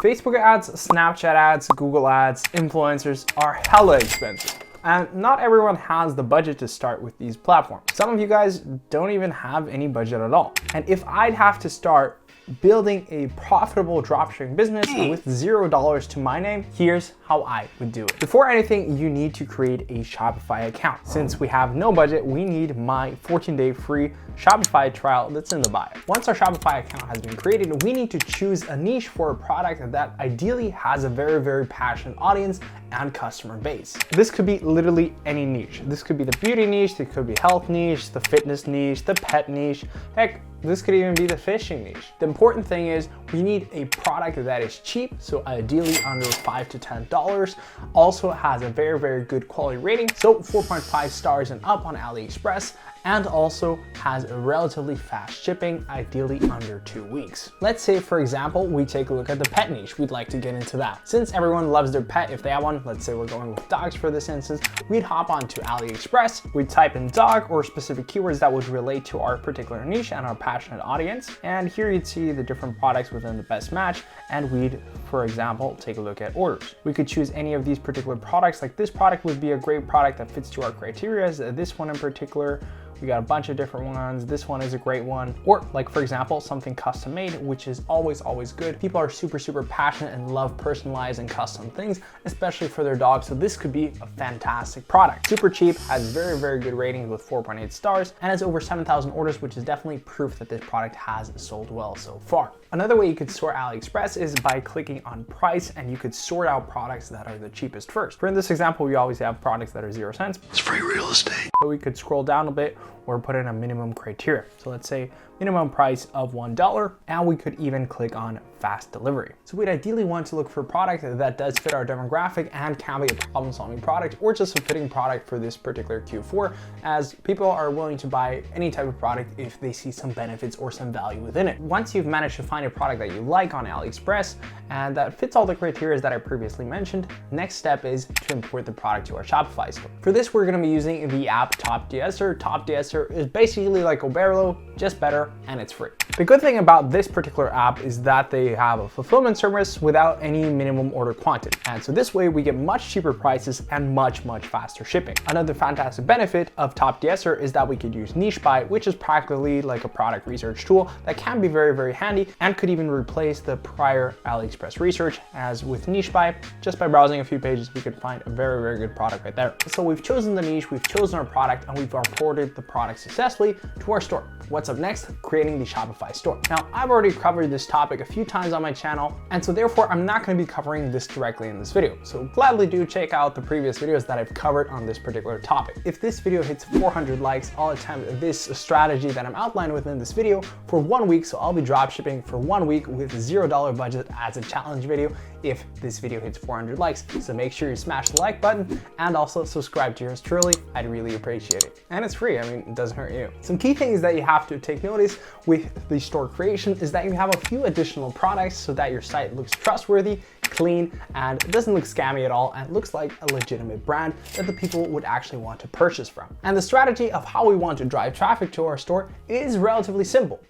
Facebook ads, Snapchat ads, Google ads, influencers are hella expensive. And not everyone has the budget to start with these platforms. Some of you guys don't even have any budget at all. And if I'd have to start building a profitable dropshipping business with $0 to my name, here's how I would do it. Before anything, you need to create a Shopify account. Since we have no budget, we need my 14-day free Shopify trial that's in the bio. Once our Shopify account has been created, we need to choose a niche for a product that ideally has a very, very passionate audience and customer base. This could be literally any niche. This could be the beauty niche, it could be health niche, the fitness niche, the pet niche. Heck, this could even be the fishing niche. The important thing is we need a product that is cheap, so ideally under $5 to $10. Also has a very, very good quality rating, so 4.5 stars and up on AliExpress, and also has a relatively fast shipping, ideally under 2 weeks. Let's say, for example, we take a look at the pet niche. We'd like to get into that. Since everyone loves their pet, if they have one, let's say we're going with dogs for this instance, we'd hop onto AliExpress, we'd type in dog or specific keywords that would relate to our particular niche and our passionate audience. And here you'd see the different products within the best match, and we'd, for example, take a look at orders. We could choose any of these particular products, like this product would be a great product that fits to our criteria. This one in particular, we got a bunch of different ones. This one is a great one. Or like, for example, something custom made, which is always good. People are super passionate and love personalized and custom things, especially for their dogs. So this could be a fantastic product. Super cheap, has very good ratings with 4.8 stars, and has over 7,000 orders, which is definitely proof that this product has sold well so far. Another way you could sort AliExpress is by clicking on price, and you could sort out products that are the cheapest first. For in this example, we always have products that are 0 cents. It's free real estate. But we could scroll down a bit or put in a minimum criteria. So let's say minimum price of $1, and we could even click on fast delivery. So we'd ideally want to look for a product that does fit our demographic and can be a problem-solving product or just a fitting product for this particular Q4, as people are willing to buy any type of product if they see some benefits or some value within it. Once you've managed to find a product that you like on AliExpress and that fits all the criteria that I previously mentioned, next step is to import the product to our Shopify store. For this, we're going to be using the app TopDSer. TopDSer is basically like Oberlo, just better, and it's free. The good thing about this particular app is that they have a fulfillment service without any minimum order quantity. And so this way we get much cheaper prices and much faster shipping. Another fantastic benefit of TopDSer is that we could use Niche Buy, which is practically like a product research tool that can be very handy and could even replace the prior AliExpress research, as with Niche Buy, just by browsing a few pages, we could find a very good product right there. So we've chosen the niche, we've chosen our product, and we've imported the product successfully to our store. What's up next? Creating the Shopify store. Now, I've already covered this topic a few times on my channel, and so therefore I'm not going to be covering this directly in this video. So gladly do check out the previous videos that I've covered on this particular topic. If this video hits 400 likes, I'll attempt this strategy that I'm outlining within this video for 1 week. So I'll be dropshipping for 1 week with $0 budget as a challenge video if this video hits 400 likes. So make sure you smash the like button and also subscribe to yours truly. I'd really appreciate it. And it's free, I mean, it doesn't hurt you. Some key things that you have to take notice with the store creation is that you have a few additional products so that your site looks trustworthy, clean, and it doesn't look scammy at all, and looks like a legitimate brand that the people would actually want to purchase from. And the strategy of how we want to drive traffic to our store is relatively simple.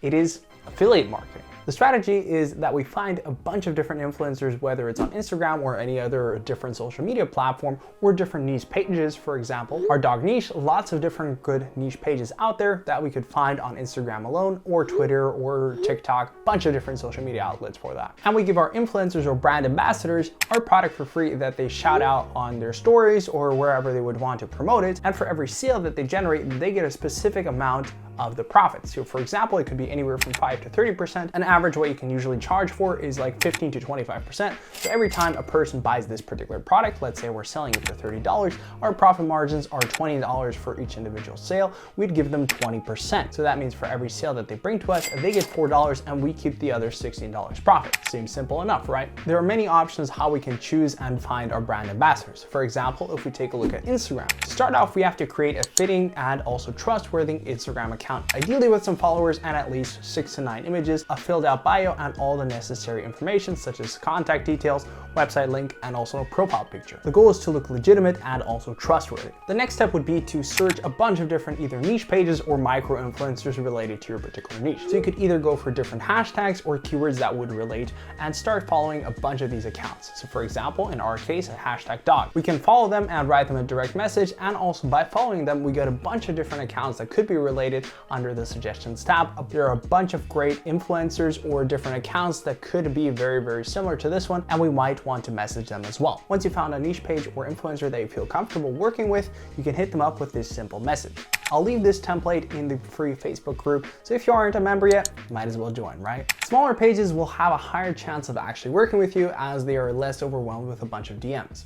It is affiliate marketing. The strategy is that we find a bunch of different influencers, whether it's on Instagram or any other different social media platform, or different niche pages. For example, our dog niche, lots of different good niche pages out there that we could find on Instagram alone, or Twitter, or TikTok, bunch of different social media outlets for that. And we give our influencers or brand ambassadors our product for free that they shout out on their stories or wherever they would want to promote it. And for every sale that they generate, they get a specific amount of the profits. So for example, it could be anywhere from 5 to 30%. An average what you can usually charge for is like 15 to 25%. So every time a person buys this particular product, let's say we're selling it for $30, our profit margins are $20 for each individual sale. We'd give them 20%. So that means for every sale that they bring to us, they get $4 and we keep the other $16 profit. Seems simple enough, right? There are many options how we can choose and find our brand ambassadors. For example, if we take a look at Instagram, to start off, we have to create a fitting and also trustworthy Instagram account account, ideally with some followers and at least 6 to 9 images, a filled out bio, and all the necessary information such as contact details, website link, and also a profile picture. The goal is to look legitimate and also trustworthy. The next step would be to search a bunch of different either niche pages or micro influencers related to your particular niche. So you could either go for different hashtags or keywords that would relate and start following a bunch of these accounts. So for example, in our case, a hashtag dog. We can follow them and write them a direct message, and also by following them, we get a bunch of different accounts that could be related under the suggestions tab. There are a bunch of great influencers or different accounts that could be very, very similar to this one, and we might want to message them as well. Once you found a niche page or influencer that you feel comfortable working with, you can hit them up with this simple message. I'll leave this template in the free Facebook group, so if you aren't a member yet, might as well join, right? Smaller pages will have a higher chance of actually working with you as they are less overwhelmed with a bunch of DMs.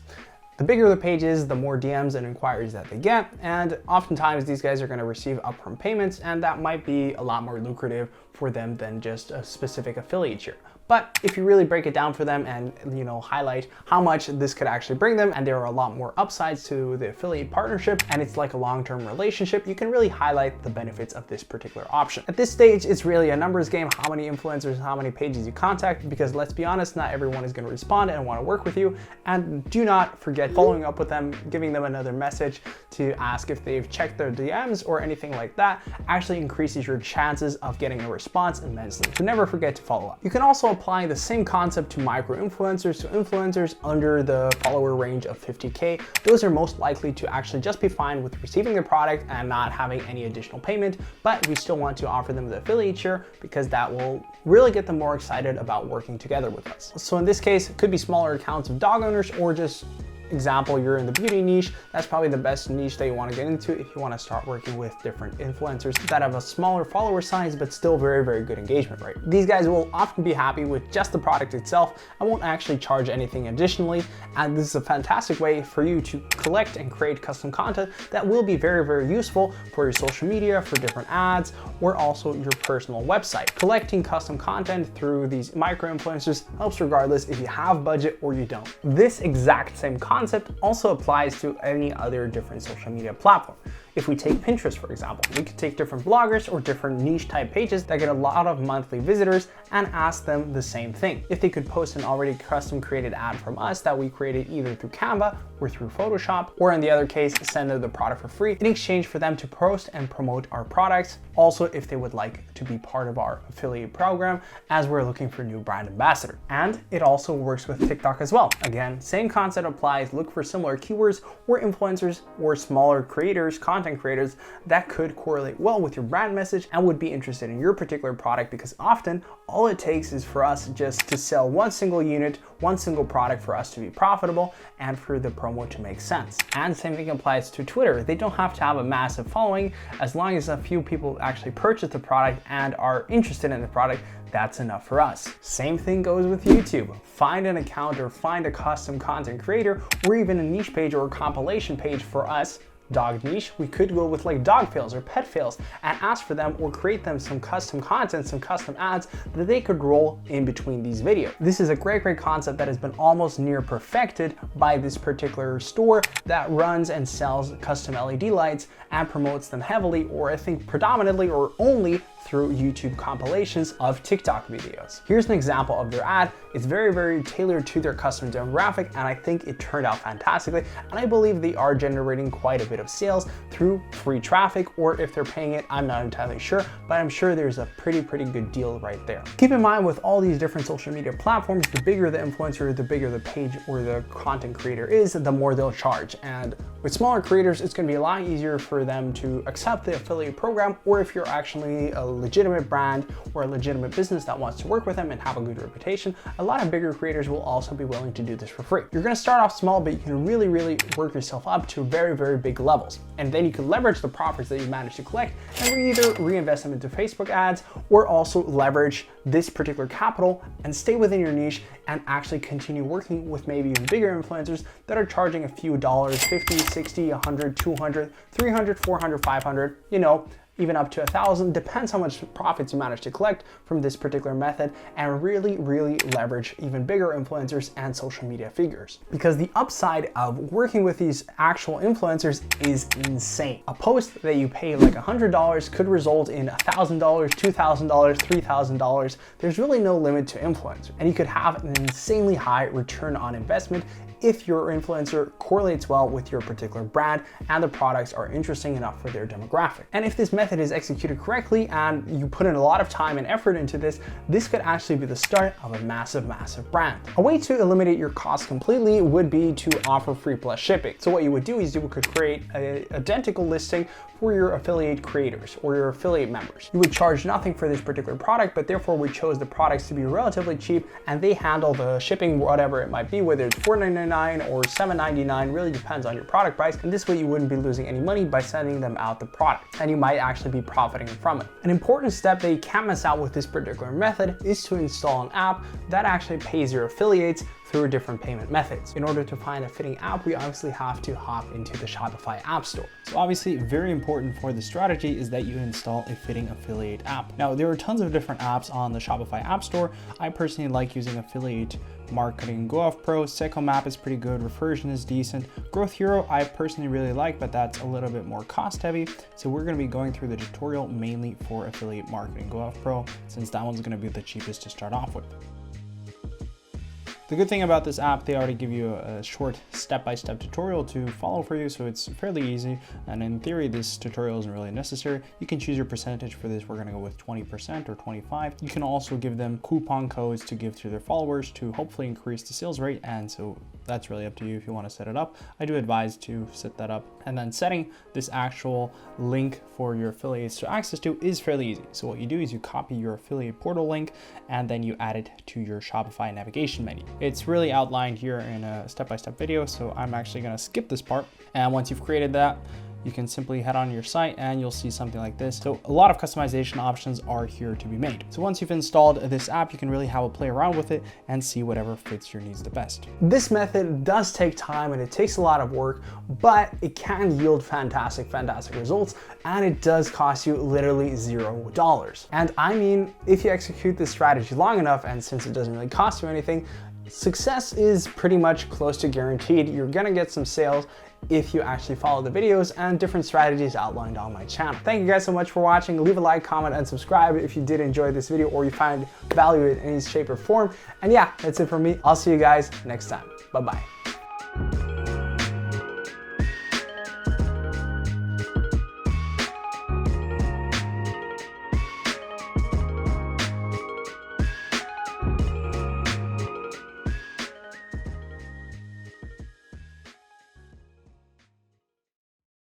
The bigger the page is, the more DMs and inquiries that they get, and oftentimes these guys are going to receive upfront payments, and that might be a lot more lucrative for them than just a specific affiliate share. But if you really break it down for them and highlight how much this could actually bring them, and there are a lot more upsides to the affiliate partnership, and it's like a long-term relationship, you can really highlight the benefits of this particular option. At this stage, it's really a numbers game, how many influencers, how many pages you contact, because let's be honest, not everyone is going to respond and want to work with you. And do not forget following up with them, giving them another message to ask if they've checked their DMs or anything like that actually increases your chances of getting a response immensely. So never forget to follow up. You can also apply the same concept to micro influencers, to influencers under the follower range of 50K. Those are most likely to actually just be fine with receiving the product and not having any additional payment, but we still want to offer them the affiliate share because that will really get them more excited about working together with us. So in this case, it could be smaller accounts of dog owners, or just example, you're in the beauty niche. That's probably the best niche that you want to get into if you want to start working with different influencers that have a smaller follower size but still very, very good engagement rate. These guys will often be happy with just the product itself and won't actually charge anything additionally, and this is a fantastic way for you to collect and create custom content that will be very, very useful for your social media, for different ads, or also your personal website. Collecting custom content through these micro influencers helps regardless if you have budget or you don't. This exact same concept also applies to any other different social media platform. If we take Pinterest, for example, we could take different bloggers or different niche type pages that get a lot of monthly visitors and ask them the same thing. If they could post an already custom created ad from us that we created either through Canva or through Photoshop, or in the other case, send them the product for free in exchange for them to post and promote our products. Also, if they would like to be part of our affiliate program, as we're looking for new brand ambassador. And it also works with TikTok as well. Again, same concept applies. Look for similar keywords or influencers or smaller creators, content creators that could correlate well with your brand message and would be interested in your particular product, because often all it takes is for us just to sell one single unit, one single product for us to be profitable and for the promo to make sense. And same thing applies to Twitter. They don't have to have a massive following. As long as a few people actually purchase the product and are interested in the product, that's enough for us. Same thing goes with YouTube. Find an account or find a custom content creator or even a niche page or a compilation page for us. Dog niche, we could go with like dog fails or pet fails and ask for them or create them some custom content, some custom ads that they could roll in between these videos. This is a great concept that has been almost near perfected by this particular store that runs and sells custom LED lights and promotes them heavily, or I think predominantly or only through YouTube compilations of TikTok videos. Here's an example of their ad. It's very, very tailored to their customer demographic, and I think it turned out fantastically. And I believe they are generating quite a bit of sales through free traffic, or if they're paying it, I'm not entirely sure, but I'm sure there's a pretty good deal right there. Keep in mind, with all these different social media platforms, the bigger the influencer, the bigger the page or the content creator is, the more they'll charge. And with smaller creators, it's gonna be a lot easier for them to accept the affiliate program, or if you're actually a legitimate brand or a legitimate business that wants to work with them and have a good reputation, a lot of bigger creators will also be willing to do this for free. You're gonna start off small, but you can really work yourself up to very big levels. And then you can leverage the profits that you managed to collect and either reinvest them into Facebook ads or also leverage this particular capital and stay within your niche and actually continue working with maybe even bigger influencers that are charging a few dollars, 50, 60, 100, 200, 300, 400, 500, even up to 1,000, depends how much profits you manage to collect from this particular method, and really leverage even bigger influencers and social media figures. Because the upside of working with these actual influencers is insane. A post that you pay like $100 could result in $1,000, $2,000, $3,000. There's really no limit to influencers, and you could have an insanely high return on investment if your influencer correlates well with your particular brand and the products are interesting enough for their demographic. And if this method is executed correctly and you put in a lot of time and effort into this, this could actually be the start of a massive brand. A way to eliminate your costs completely would be to offer free plus shipping. So what you would do is you could create an identical listing for your affiliate creators or your affiliate members. You would charge nothing for this particular product, but therefore we chose the products to be relatively cheap, and they handle the shipping, whatever it might be, whether it's $4.99 or $7.99, really depends on your product price. And this way you wouldn't be losing any money by sending them out the product, and you might actually be profiting from it. An important step that you can't miss out with this particular method is to install an app that actually pays your affiliates through different payment methods. In order to find a fitting app, we obviously have to hop into the Shopify App Store. So obviously very important for the strategy is that you install a fitting affiliate app. Now there are tons of different apps on the Shopify App Store. I personally like using Affiliate Marketing Go Off Pro. Secomap is pretty good. Reversion is decent. Growth Hero I personally really like, but that's a little bit more cost heavy. So we're going to be going through the tutorial mainly for Affiliate Marketing Go Off Pro, since that one's going to be the cheapest to start off with. The good thing about this app, they already give you a short step-by-step tutorial to follow for you, so it's fairly easy. And in theory, this tutorial isn't really necessary. You can choose your percentage for this. We're gonna go with 20% or 25. You can also give them coupon codes to give to their followers to hopefully increase the sales rate. And so that's really up to you if you want to set it up. I do advise to set that up. And then setting this actual link for your affiliates to access to is fairly easy. So what you do is you copy your affiliate portal link and then you add it to your Shopify navigation menu. It's really outlined here in a step-by-step video, so I'm actually going to skip this part. And once you've created that, you can simply head on your site and you'll see something like this. So a lot of customization options are here to be made. So once you've installed this app, you can really have a play around with it and see whatever fits your needs the best. This method does take time and it takes a lot of work, but it can yield fantastic results, and it does cost you literally $0. And I mean, if you execute this strategy long enough, and since it doesn't really cost you anything, success is pretty much close to guaranteed. You're gonna get some sales if you actually follow the videos and different strategies outlined on my channel. Thank you guys so much for watching. Leave a like, comment, and subscribe if you did enjoy this video or you find value in any shape or form. And yeah, that's it from me. I'll see you guys next time. Bye-bye.